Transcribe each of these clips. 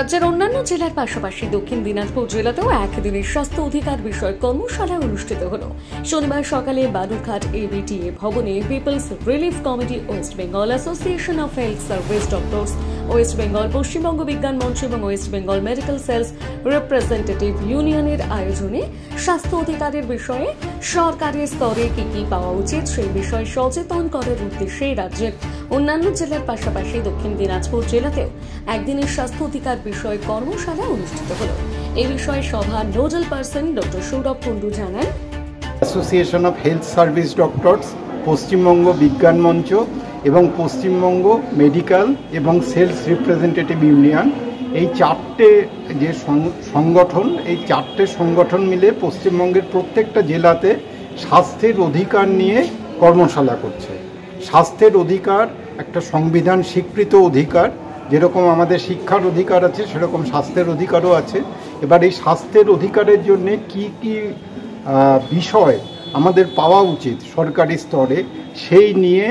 রাজ্যের অন্যান্য জেলার পাশাপাশি দক্ষিণ দিনাজপুর জেলাতেও একদিনের স্বাস্থ্য অধিকার বিষয়ক কর্মশালা অনুষ্ঠিত হলো। শনিবার সকালে বালুরঘাট এবিটিএ ভবনে people's relief committee, West Bengal association of health service doctors, West Bengal Paschimbanga Bigyan Mancha এবং West Bengal medical sales representative ইউনিয়নের আয়োজনে স্বাস্থ্য অধিকারের বিষয়ে সরকারের স্তরে কি কি পাওয়া উচিত সেই বিষয়ে সচেতন করার উদ্দেশ্যে রাজ্যের অন্যান্য জেলার পাশাপাশি দক্ষিণ দিনাজপুর জেলাতেও একদিনের স্বাস্থ্য অধিকার বিষয়ে কর্মশালা অনুষ্ঠিত হলো। এই বিষয়ে সভার nodal person doctor Sourav Kundu জানান, association of health service doctors, Paschimbanga Bigyan Mancha এবং পশ্চিমবঙ্গ মেডিকেল এবং সেলস রিপ্রেজেন্টেটিভ ইউনিয়ন, এই চারটে যে সংগঠন, এই চারটে সংগঠন মিলে পশ্চিমবঙ্গের প্রত্যেকটা জেলাতে স্বাস্থ্যের অধিকার নিয়ে কর্মশালা করছে। স্বাস্থ্যের অধিকার একটা সংবিধান স্বীকৃত অধিকার, যেরকম আমাদের শিক্ষার অধিকার আছে সেরকম স্বাস্থ্যের অধিকারও আছে। এবার এই স্বাস্থ্যের অধিকারের জন্য কি কি বিষয় আমাদের পাওয়া উচিত সরকারি স্তরে, সেই নিয়ে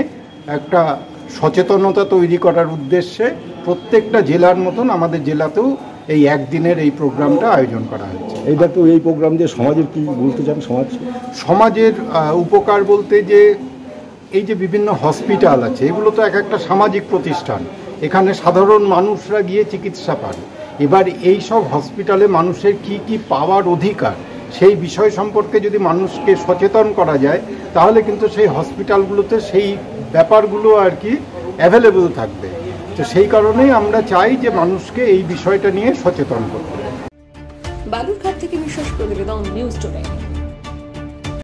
একটা সচেতনতা তৈরি করার উদ্দেশ্যে প্রত্যেকটা জেলার মতন আমাদের জেলাতেও এই একদিনের এই প্রোগ্রামটা আয়োজন করা হয়েছে। এইটা তো এই প্রোগ্রাম দিয়ে সমাজের কি বলতে চান? সমাজের উপকার বলতে যে এই যে বিভিন্ন হসপিটাল আছে, এগুলো তো এক একটা সামাজিক প্রতিষ্ঠান, এখানে সাধারণ মানুষরা গিয়ে চিকিৎসা পান। এবার এই সব হসপিটালে মানুষের কি কি পাওয়ার অধিকার, সেই বিষয় সম্পর্কে যদি মানুষকে সচেতন করা যায় তাহলে কিন্তু সেই হসপিটালগুলোতে সেই ব্যাপারগুলো আর কি অ্যাভেলেবল থাকবে। তো সেই কারণেই আমরা চাই যে মানুষকে এই বিষয়টা নিয়ে সচেতন করতে। বালুরঘাট থেকে বিশেষ প্রতিবেদন, নিউজ টুডে।